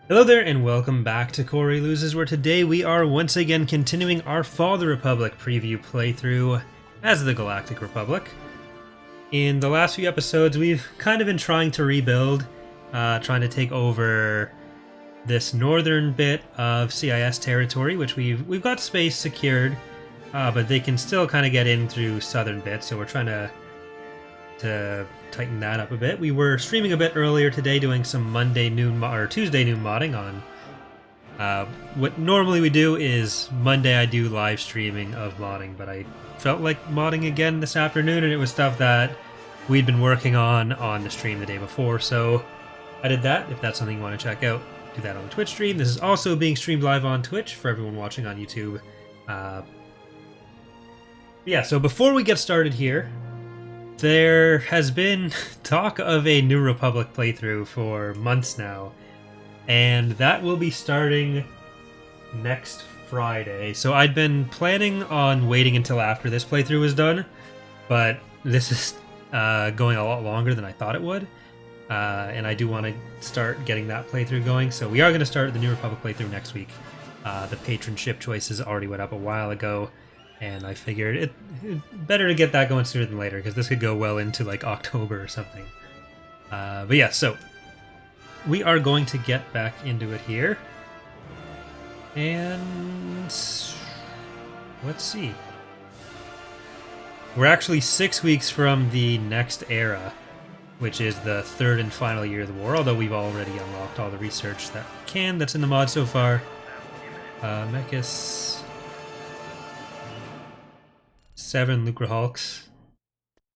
Hello there and welcome back to Corey Loses, where today we are once again continuing our Fall of the Republic preview playthrough as the Galactic Republic. In the last few episodes we've kind of been trying to rebuild, trying to take over this northern bit of CIS territory, which we've got space secured, but they can still kind of get in through southern bits, so we're trying to tighten that up a bit. We were streaming a bit earlier today doing some Monday noon or Tuesday noon modding on what normally we do is Monday I do live streaming of modding, but I felt like modding again this afternoon, and it was stuff that we'd been working on the stream the day before, so I did that. If that's something you want to check out, do that on the Twitch stream. This is also being streamed live on Twitch for everyone watching on YouTube. Yeah, so before we get started here, there has been talk of a New Republic playthrough for months now, and that will be starting next Friday. So I'd been planning on waiting until after this playthrough was done, but this is going a lot longer than I thought it would, and I do want to start getting that playthrough going. So we are going to start the New Republic playthrough next week. The patron ship choices already went up a while ago, and I figured it better to get that going sooner than later, because this could go well into like October or something. But yeah, so we are going to get back into it here. And let's see. We're actually 6 weeks from the next era, which is the third and final year of the war, although we've already unlocked all the research that we can that's in the mod so far. Mechas 7 Lucre Hulks.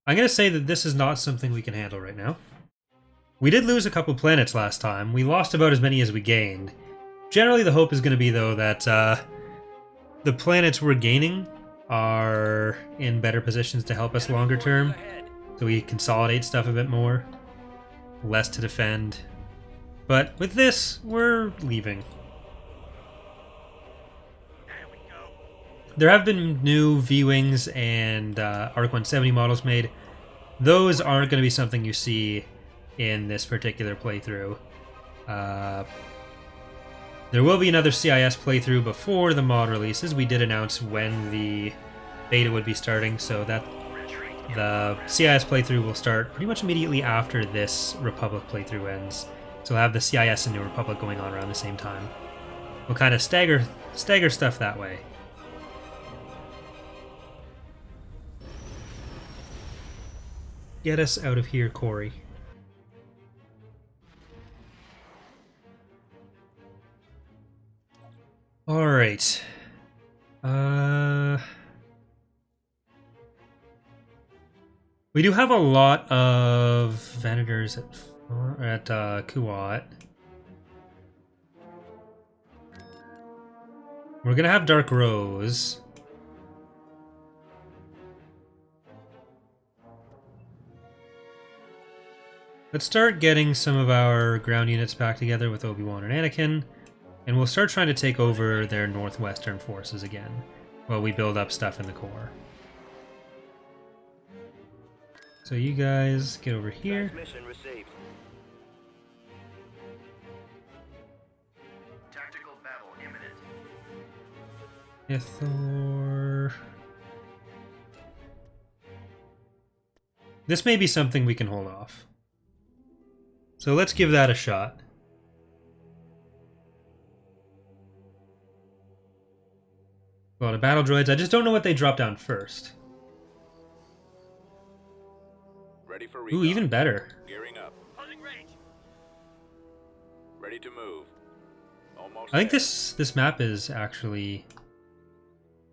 I'm going to say that this is not something we can handle right now. We did lose a couple planets last time. We lost about as many as we gained. Generally, the hope is going to be, though, that the planets we're gaining are in better positions to help us longer term. So we consolidate stuff a bit more. Less to defend. But with this, we're leaving. There have been new V-Wings and ARC 170 models made. Those aren't going to be something you see in this particular playthrough. There will be another CIS playthrough before the mod releases. We did announce when the beta would be starting, so that the CIS playthrough will start pretty much immediately after this Republic playthrough ends. So we'll have the CIS and New Republic going on around the same time. We'll kind of stagger stuff that way. Get us out of here, Corey. Alright. We do have a lot of Venators at Kuwait. We're gonna have Dark Rose. Let's start getting some of our ground units back together with Obi-Wan and Anakin, and we'll start trying to take over their northwestern forces again while we build up stuff in the core. So you guys get over here. Tactical battle imminent. Ithor. This may be something we can hold off. So let's give that a shot. A lot of battle droids. I just don't know what they drop down first. Ready for recon. Ooh, even better. Gearing up. Closing range. Ready to move. Almost I think there. this map is actually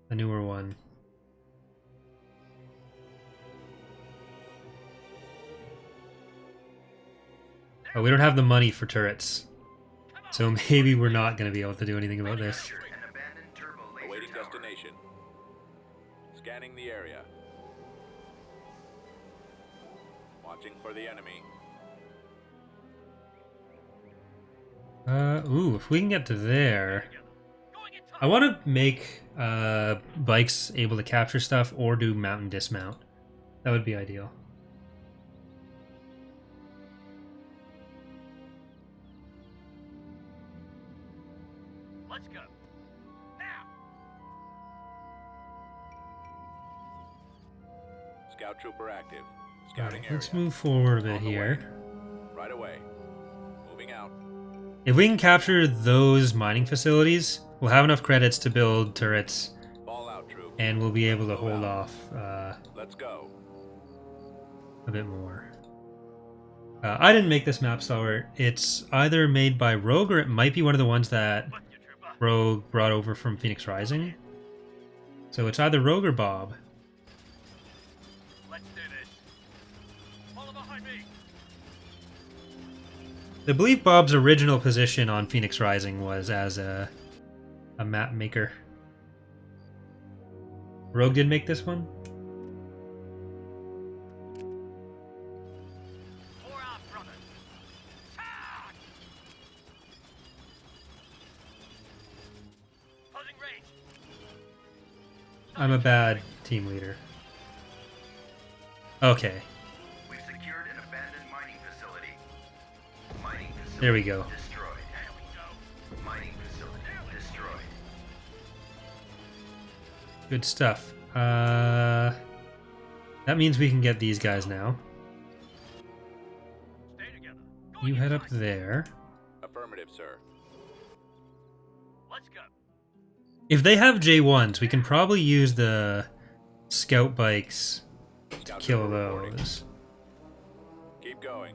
a newer one. Oh, we don't have the money for turrets, so maybe we're not going to be able to do anything about this. An abandoned turbo laser Awaiting tower. destination. Scanning the area. Watching for the enemy. Ooh, if we can get to there. I want to make bikes able to capture stuff or do mount and dismount. That would be ideal. Let's go. Now. Scout trooper active. Scouting Alright, area. let's move forward a bit On the here. way. Right away. Moving out. If we can capture those mining facilities, we'll have enough credits to build turrets, Ball out, troops. and we'll be able to Move hold out. off Let's go. a bit more. I didn't make this map, so it's either made by Rogue or it might be one of the ones that With you, trooper. Rogue brought over from Phoenix Rising. So it's either Rogue or Bob. Let's do this. Follow behind me. I believe Bob's original position on Phoenix Rising was as a map maker. Rogue did make this one? For our brothers. Charge! Closing range. I'm a bad team leader. Okay, We've secured an abandoned mining facility. Mining facility there we go. destroyed. There we go. Mining facility destroyed. Good stuff. That means we can get these guys now. Stay together. Go You your head up side. there. Affirmative, sir. Let's go. If they have J1s, we can probably use the scout bikes to Scout kill trooper reporting. those. Keep going.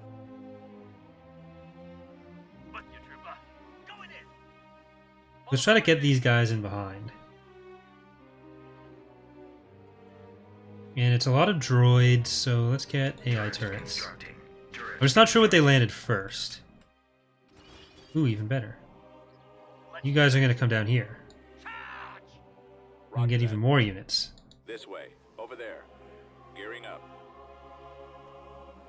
With you, trooper. Going in. Let's try to get these guys in behind. And it's a lot of droids, so let's get AI turrets. Constructing. I'm just not sure what they landed first. Ooh, even better. You guys are going to come down here Charge! and get Roger even that. more units. This way. Over there. Gearing up.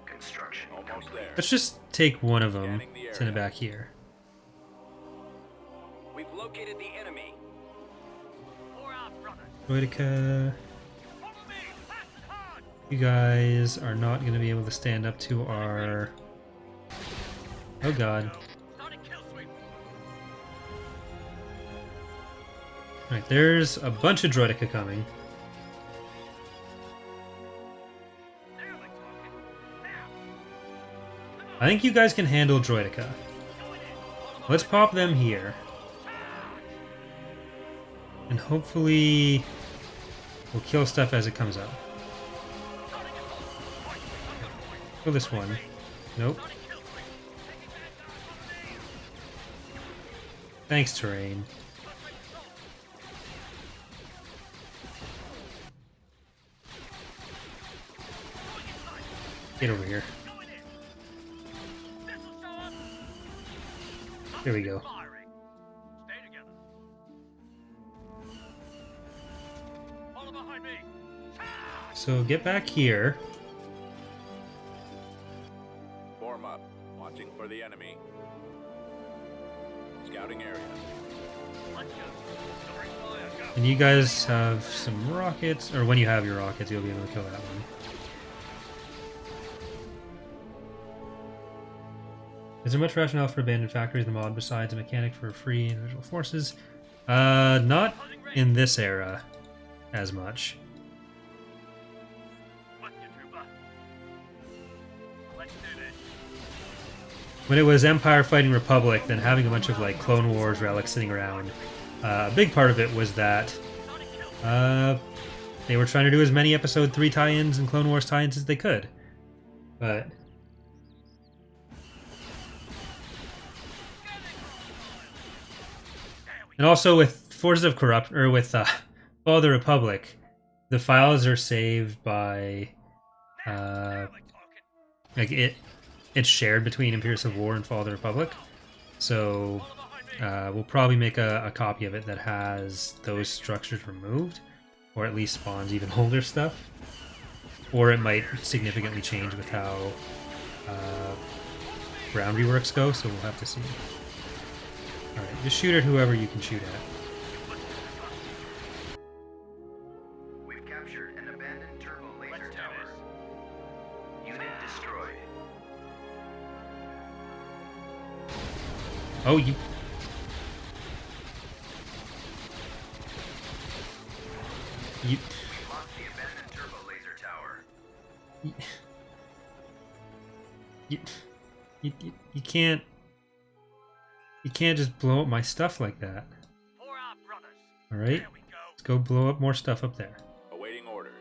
Construction. Almost there. Let's just take one of them, Scanning the send it area. back here. We've located the enemy. For our brothers. Droidica, Follow me. Fast and hard. you guys are not going to be able to stand up to our... Oh god. Starting kill sweep. Alright, there's a bunch of Droidica coming. Now we're talking. Now. I think you guys can handle Droidica. Going in. Let's pop them here. And hopefully we'll kill stuff as it comes up. Kill this one. Nope. Thanks, terrain. Get over here. Here we go. Firing. Stay together. Follow behind me. Charge! So get back here. Form up. Watching for the enemy. Scouting area. Let's go. Covering fire. Go. And you guys have some rockets, or when you have your rockets, you'll be able to kill that one. Is there much rationale for abandoned factories in the mod besides a mechanic for free individual forces? Not in this era as much. With you, trooper. Let's do this. When it was Empire fighting Republic, then having a bunch of like Clone Wars relics sitting around, a big part of it was that Starting kill. they were trying to do as many Episode 3 tie-ins and Clone Wars tie-ins as they could. But and also with Forces of Corrupt, or with Fall of the Republic, the files are saved by Now we're talking. like it's shared between Imperial Civil War and Fall of the Republic. So Follow behind me. we'll probably make a copy of it that has those structures removed, or at least spawns even older stuff. Or it might significantly change with how ground reworks go, so we'll have to see. Alright, just shoot at whoever you can shoot at. We've captured an abandoned turbo laser tower. Unit destroyed. Oh, you... You, Lost the abandoned turbo laser tower. you can't. You can't just blow up my stuff like that. For our brothers. Alright? There we go. Let's go blow up more stuff up there. Awaiting orders.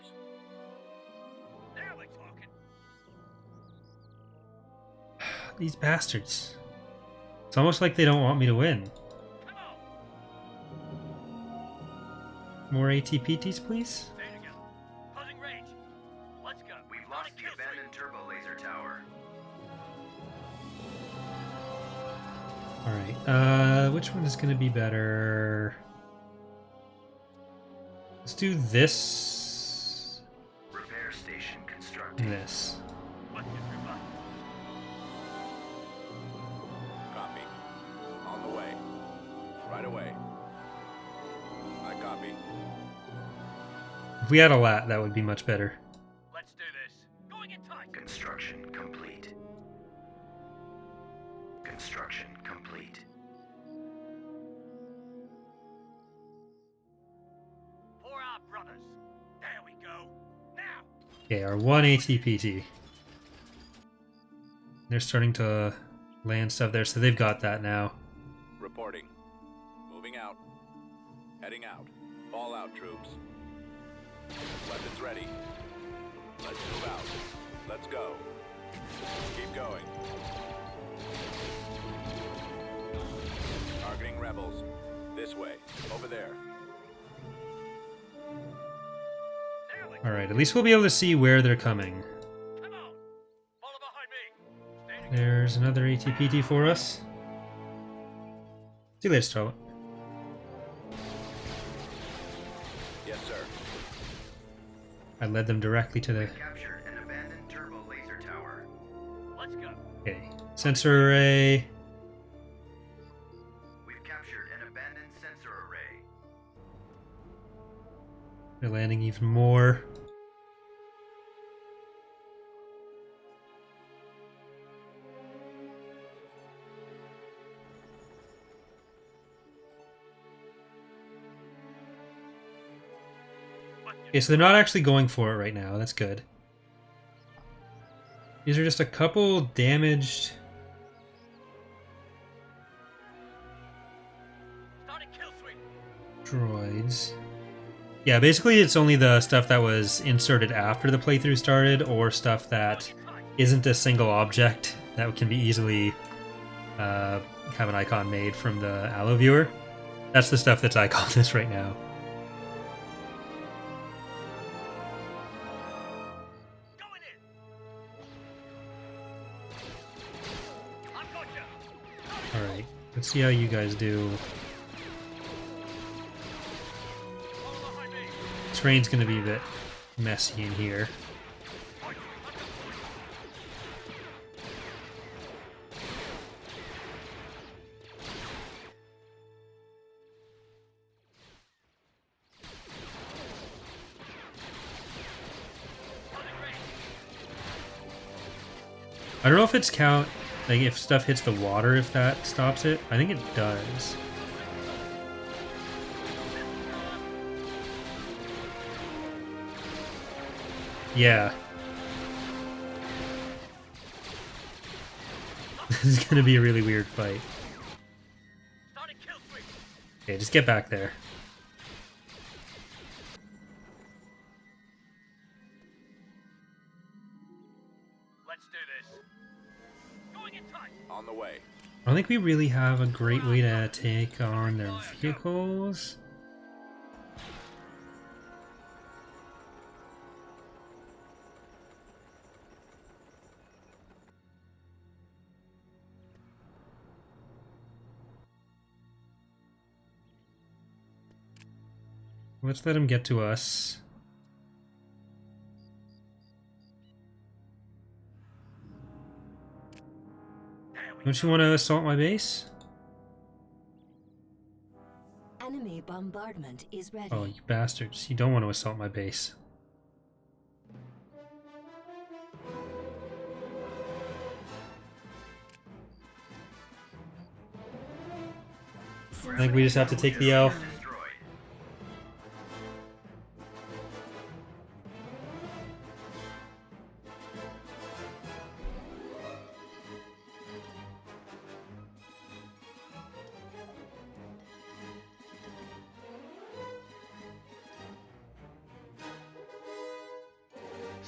Now we're talking. These bastards. It's almost like they don't want me to win. Come on. More ATPTs, please? There you go. Closing range. Let's go. We've Start lost a the kill abandoned turbo laser tower. Alright, which one is going to be better? Let's do this. Repair station constructed. And this. Let's get revive. Copy. On the way. Right away. I copy. If we had a lat, that would be much better. Let's do this. Going in tight. Construction complete. Construction complete. For our brothers. There we go. Now. Okay, our one ATPT. They're starting to land stuff there, so they've got that now. Reporting. Moving out. Heading out. Fall out, troops. Weapons ready. Let's move out. Let's go. Keep going. Targeting rebels. This way. Over there. There we go. Alright, at least we'll be able to see where they're coming. Come on. Follow behind me. Standing. There's another ATPT for us. See you later, Starlet. Yes, sir. I led them directly to the... Captured an abandoned turbo laser tower. Let's go. Okay. Sensor array. We've captured an abandoned sensor array. They're landing even more. Okay, so they're not actually going for it right now. That's good. These are just a couple damaged... Starting kill swing. droids. Yeah, basically it's only the stuff that was inserted after the playthrough started, or stuff that isn't a single object that can be easily have an icon made from the Allo viewer. That's the stuff that's iconless right now. Going in. I've got you. Alright, let's see how you guys do. Follow behind me. Terrain's gonna be a bit messy in here. I don't know if it's count, like if stuff hits the water, if that stops it. I think it does. Yeah. This is gonna be a really weird fight. Starting kill swing. Okay, just get back there. Let's do this. Going in tight. On the way. I don't think we really have a great way to take on their vehicles. Let's let him get to us. There we Don't you want to assault my base? Enemy bombardment is ready. Oh, you bastards. You don't want to assault my base. I think we just have to take the L. Destroyed.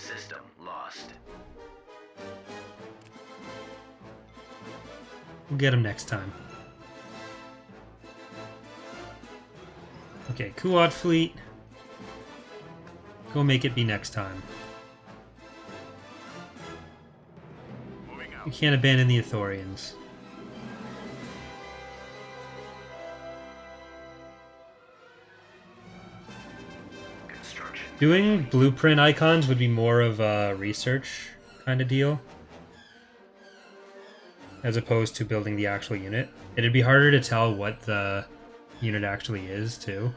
System lost. We'll get him next time. Okay, Kuat fleet. Go make it be next time. Moving out. We can't abandon the Ithorians. Construction. Doing blueprint icons would be more of a research kind of deal, as opposed to building the actual unit. It'd be harder to tell what the unit actually is, too.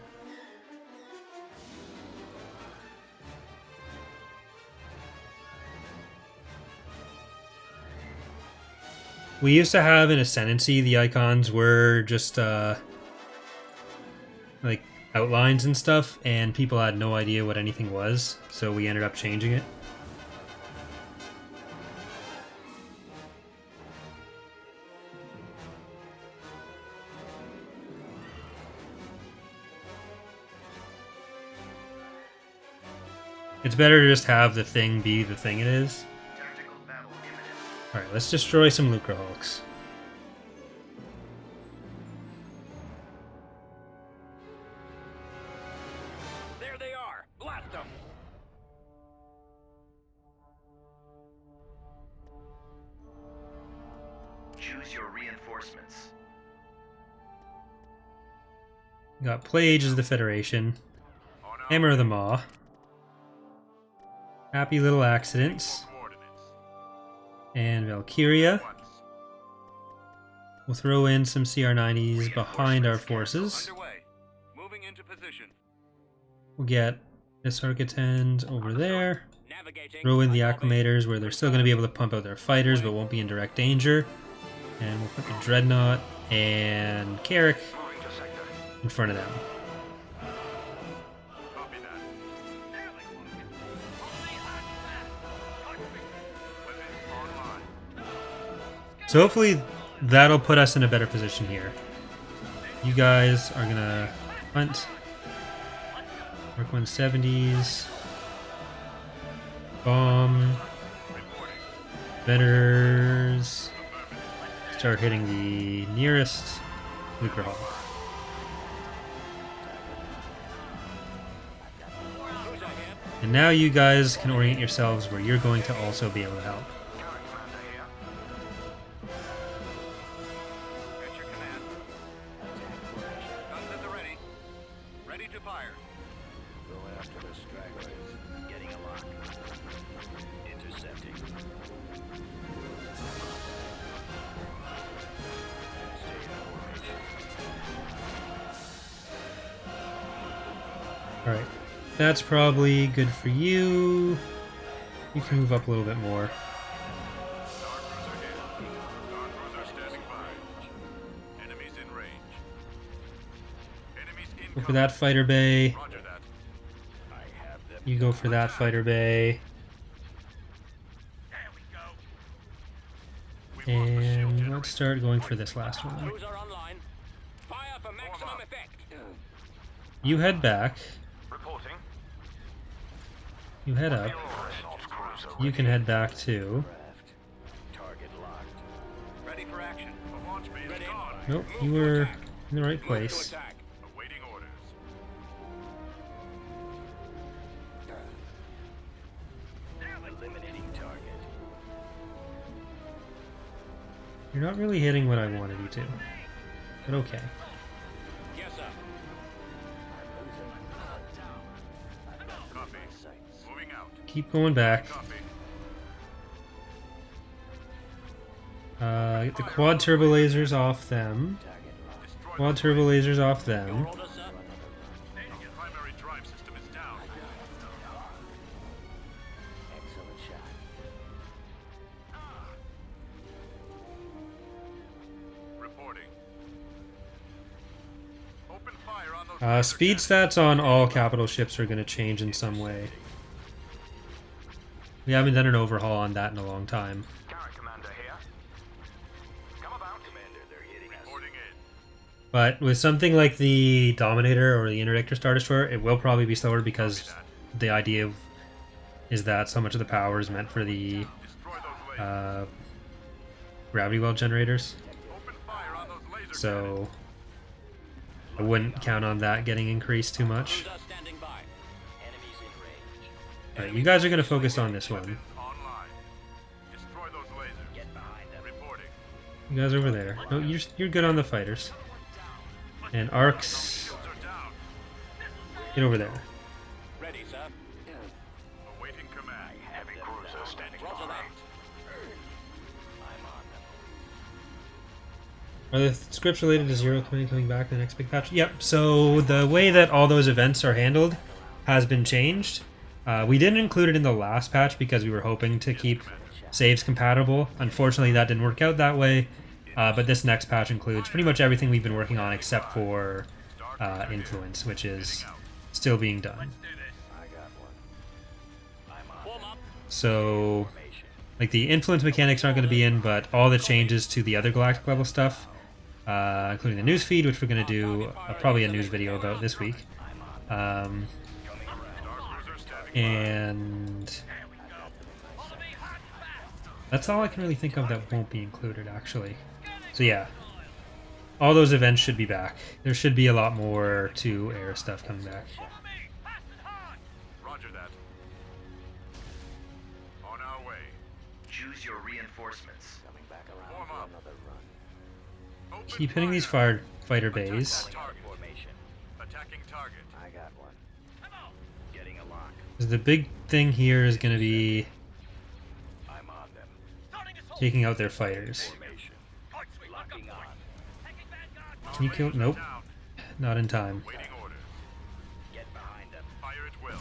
We used to have an Ascendancy, the icons were just, like, outlines and stuff, and people had no idea what anything was, so we ended up changing it. It's better to just have the thing be the thing it is. Tactical battle imminent. Alright, let's destroy some Lucre Hulks. There they are. Blast them. Choose your reinforcements. Got Plage as the Federation. On our Hammer of the Maw. Happy Little Accidents. coordinates. And Valkyria. Once. We'll throw in some CR-90s behind our forces. Underway. Moving into position. We'll get this Architend over there. Navigating. Throw in the Acclimators where they're still going to be able to pump out their fighters but won't be in direct danger. And we'll put the Dreadnought and Carrick Moving to sector. in front of them. Copy that. Weapons online. So hopefully that'll put us in a better position here. You guys are going to hunt. Mark 170s. Bomb. Reporting. Vetters. Start hitting the nearest Lucre Hall. Who's ahead? And now you guys can orient yourselves where you're going to also be able to help. Counter commander here. At your command. Guns at the ready. Ready to fire. Go after the stragglers. Getting a lock. Intercepting. Stay in formation. Alright. That's probably good for you. You can move up a little bit more. Star cruiser here. Star cruiser standing by. Enemies in range. Enemies Go incoming. for that fighter bay. Roger that. I have them. You go for that fighter bay. There we go. We've lost the shield And generator. let's start going for this last one. Cruiser online. Fire for maximum effect. You head back. Reporting. You head up. You can head back too. Target locked. Ready for action. The launch bay is gone. Nope, Move you to were attack. in the right Move to place. attack. Awaiting orders. Eliminating target. You're not really hitting what I wanted you to. But okay. Yes, sir. Copy. Moving out. Keep going back. Copy. Get the quad turbo lasers off them. Destroy Quad the turbo lasers off them. Your order, sir. Primary drive system is down. Excellent shot. Reporting. Open fire on those Speed stats on all capital ships are going to change in some way. We haven't done an overhaul on that in a long time. Counter commander here. Come about. Commander, they're hitting us. Reporting in. But with something like the Dominator or the Interdictor Star Destroyer, it will probably be slower because the idea is that so much of the power is meant for the Destroy those lasers. gravity well generators. Open fire on those laser cannons. So I wouldn't count on that getting increased too much. Cruiser standing by. Enemies in range. Alright, you guys are going to focus on this one. Weapons online. Destroy those lasers. Get behind them. Reporting. You guys over there. No, you're good on the fighters. And arcs, Shields are down. get over there. Ready, sir. Awaiting command. Heavy cruiser standing by. Roger that. I'm on them. Are the scripts related to Zero coming back in the next big patch? Yep, so the way that all those events are handled has been changed. We didn't include it in the last patch because we were hoping to keep saves compatible. Unfortunately, that didn't work out that way. But this next patch includes pretty much everything we've been working on except for Influence, which is still being done. I got one. I'm on. Form up. So, like, the Influence mechanics aren't going to be in, but all the changes to the other Galactic level stuff, including the news feed, which we're going to do probably a news video about this week. And that's all I can really think of that won't be included, actually. So yeah, all those events should be back. There should be a lot more to air stuff coming back. Roger that. On our way. Choose your reinforcements. Coming back around Form for up. another run. Open Keep hitting these fire. fighter bays. Target. Formation. Attacking target. I got one. Getting a lock. 'Cause the big thing here is going to be I'm on them. taking out their fighters. Formation. Locking on. Can you kill? Nope, Down. not in time. Waiting orders. Get behind them. Fire at will.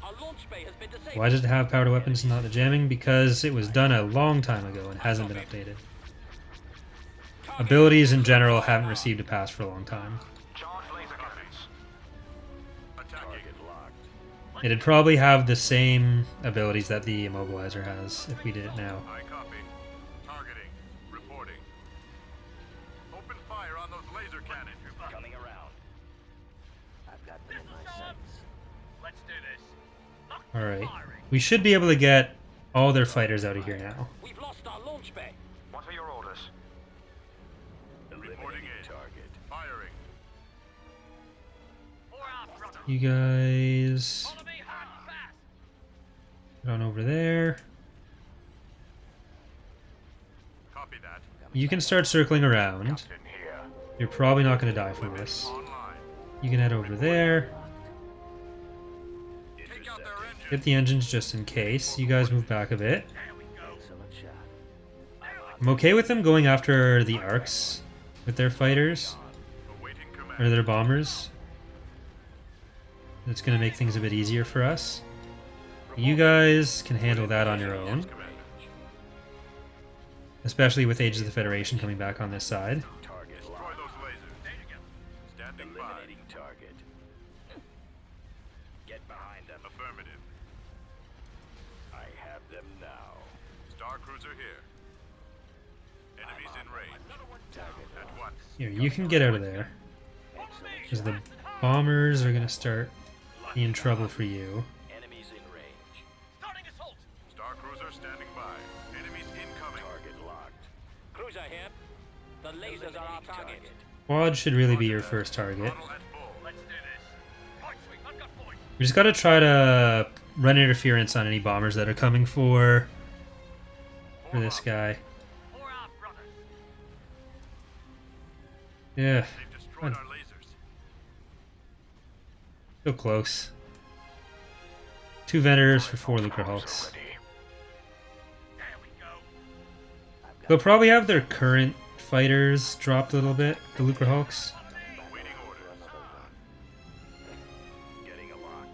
Our launch bay has been disabled. Why does it have power to weapons and not the jamming? Because it was done a long time ago and hasn't been updated. Abilities in general haven't received a patch for a long time. Charge laser cannons. Attacking. Target locked. It'd probably have the same abilities that the immobilizer has if we did it now. I copy. Targeting. Reporting. Open fire on those laser cannons. Coming around. I've got them in my sights. Let's do this. Alright. We should be able to get all their fighters out of here now. We've lost our launch bay. What are your orders? Reporting in. Target. Firing. For our brother. You guys Follow me hard and fast. get on over there. Copy that. You can start circling around. In here. You're probably not going to die from this. Online. You can head over there. Take out their engines. Get the engines just in case. You guys move back a bit. There we go. Excellent shot. I'm okay with them going after the arcs with their fighters Awaiting or command. their bombers. It's going to make things a bit easier for us. You guys can handle that on your own, Commander. especially with Age of the Federation coming back on this side. Target Destroy locked. those lasers. There you go. Standing by. Eliminating target. Get behind them. Affirmative. I have them now. Star Cruiser here. Enemies in range. Target At once. Here, you can get out of there. excellent. Because the bombers are going to start being trouble for you. Enemies in range. Starting assault. Star Cruiser standing by. Enemies incoming. Target locked. Cruiser here. The lasers are our target. Quad should really be your first target. Throttle at full. Let's do this. Point sweep. I've got point. We just got to try to run interference on any bombers that are coming for this guy. For our brothers. Yeah, They've destroyed our lasers. so close. 2 Vendors for 4 Lucre Hulks. There we go. They'll probably have their current fighters dropped a little bit, the Lucre Hulks. Awaiting orders. Getting a lock.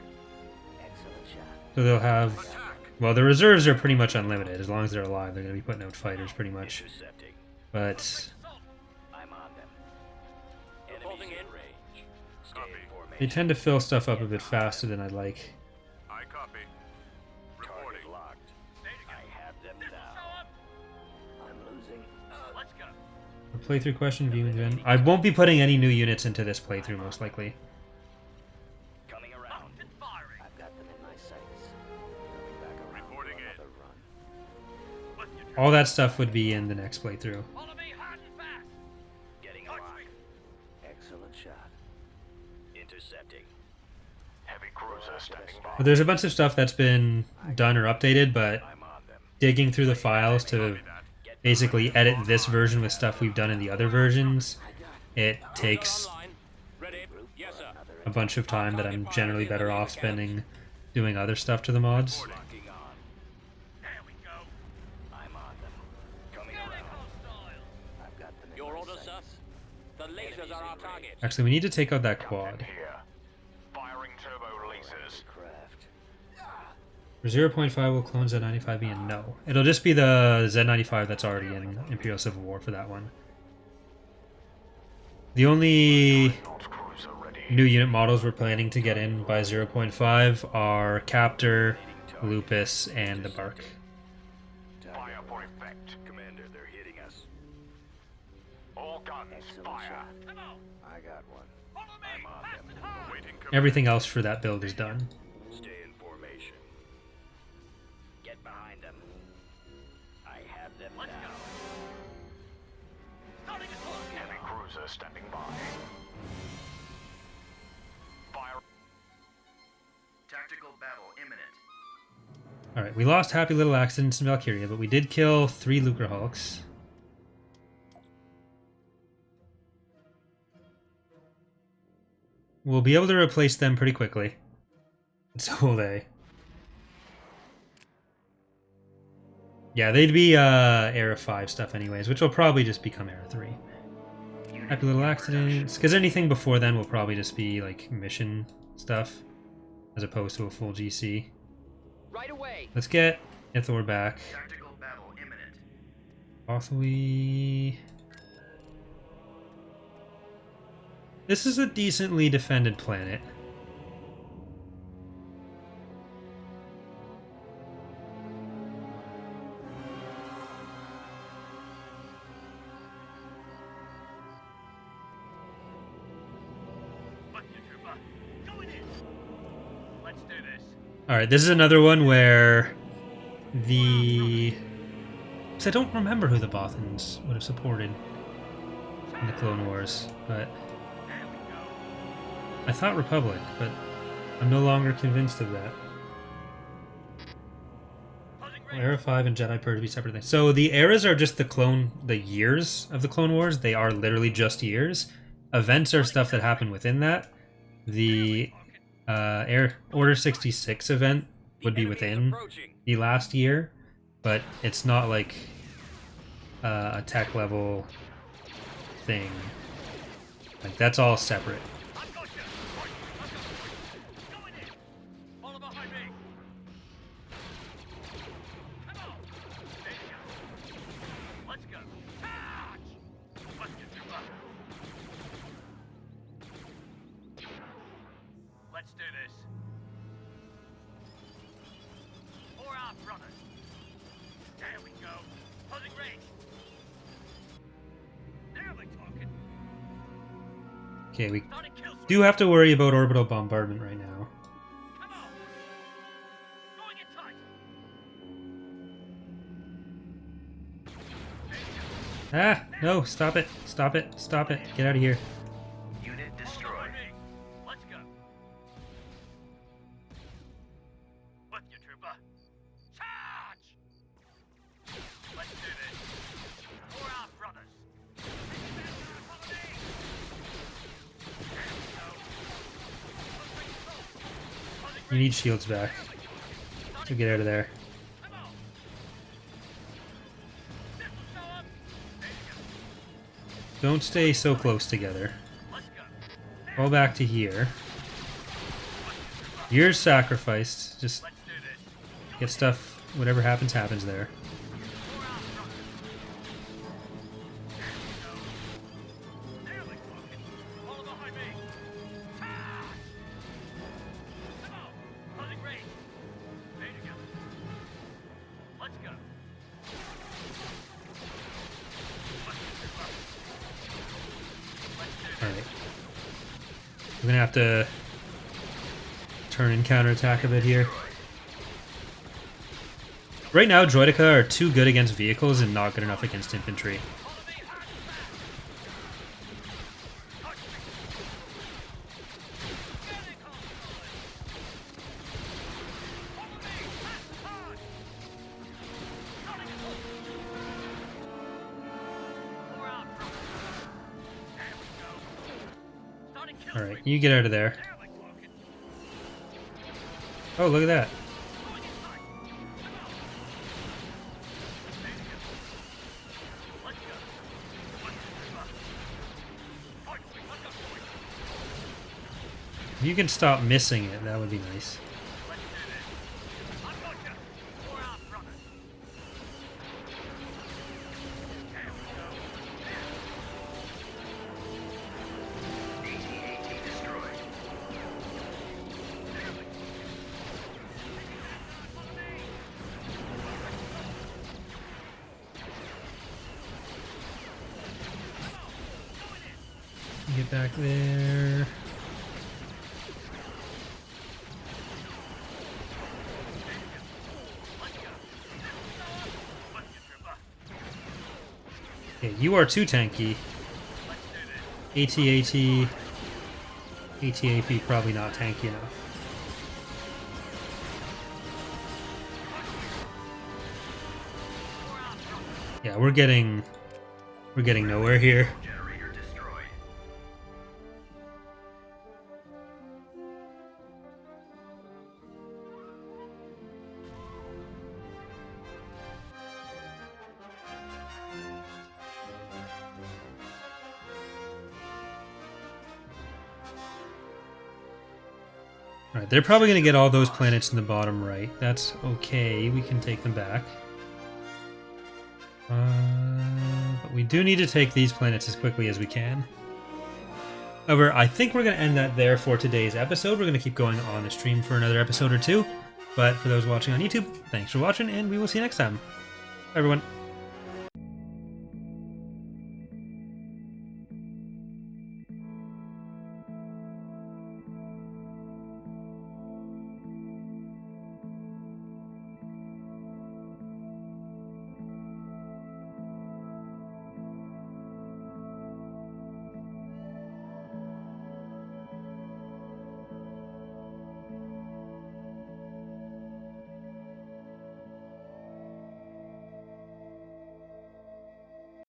Excellent shot. So they'll have... Attack. Well, the reserves are pretty much unlimited. As long as they're alive, they're going to be putting out fighters pretty much. Intercepting. But Assault. I'm on them. Enemies in range. Stay Copy. in formation. they tend to fill stuff up a bit faster than I'd like. I copy. Reporting. Target locked. There you go. I have them Show now. up. I'm losing. Let's go. A playthrough question, viewing event. I won't be putting any new units into this playthrough, most likely. Coming around. All that stuff would be in the next playthrough. Follow me hard and fast. Getting a lock. Excellent shot. Intercepting. Heavy cruiser standing by. But there's a bunch of stuff that's been done or updated, but I'm on them. digging through the files to basically edit this version with stuff we've done in the other versions, it takes Online. Ready? Yes, sir. a bunch of time that I'm generally better off spending doing other stuff to the mods. Locking on. There we go. I'm on them. Coming Killing around. hostile. I've got them in Your my order, sir? sights. The lasers are our target. Actually, we need to take out that quad. Here. Firing turbo lasers. Craft. For 0.5, will clone Z95 be a no? It'll just be the Z95 that's already in Imperial Civil War for that one. The only Not cruiser ready. new unit models we're planning to get in by 0.5 are Captor, Lupus, and the Bark. Fire for effect. Commander, they're hitting us. All guns Excellent fire. shot. Come on. I got one. Follow me. I'm on Fast them. and hard. Awaiting command. Everything else for that build is done. Stay in formation. Get behind them. I have them Let's now. go. Starting to talk. Heavy cruiser standing by. Fire. Tactical battle imminent. Alright, we lost Happy Little Accidents in Valkyria, but we did kill 3 Lucre Hulks. We'll be able to replace them pretty quickly. So will they. Yeah, they'd be Era 5 stuff anyways, which will probably just become Era 3. Happy Little Accidents. Because anything before then will probably just be like mission stuff, as opposed to a full GC. Right away. Let's get Ithor back. Tactical battle imminent. Possibly... This is a decently defended planet. Fuck you, trooper. Going in. Let's do this. Alright, this is another one where the... Because I don't remember who the Bothans would have supported in the Clone Wars, but There we go. I thought Republic, but I'm no longer convinced of that. Closing Well, range. Era 5 and Jedi appear to be separate things. So the eras are just the years of the Clone Wars. They are literally just years. Events are stuff that happen within that. The Order 66 event would be within Approaching. the last year, but it's not like a tech level thing. Like, that's all separate. I've got you. I've got you. Going in. Follow behind me. Come on. There you go. Let's go. Charge. Fuck you, trooper. Let's do this. For our brothers. There we go. Closing range. Now we're talking. Okay, we Starting kill switch. do have to worry about orbital bombardment right now. Come on. Going in tight. Ah, no, stop it, stop it, stop it. Get out of here. Unit Follow destroyed. behind me. Let's go. With you, trooper. Charge! Let's do this. For our brothers. Follow me. There we go. Closing assault. Closing You need range. shields back to get out of there. Come on. This will show up. There you go. Don't stay so close together. Let's go. Fall back to here. You're sacrificed. Just Let's do this. get stuff. Whatever happens, happens there. For our brothers. There we go. There we're talking. Follow behind me. Charge! Come on. Closing range. There you go. Let's go. Let's do this. Alright. We're gonna have to turn and counterattack a bit here. Right now, Droideka are too good against vehicles and not good enough against infantry. Alright, you get out of there. Oh, look at that. If you can stop missing it, that would be nice. AT-AT destroyed. Get back there. Okay, you are too tanky. AT-AT. AT-AP probably not tanky enough. Yeah, we're getting nowhere here. Generator destroyed. Alright, they're probably going to get all those planets in the bottom right. That's okay, we can take them back. But we do need to take these planets as quickly as we can. However, I think we're going to end that there for today's episode. We're going to keep going on the stream for another episode or two. But for those watching on YouTube, thanks for watching, and we will see you next time. Bye, everyone.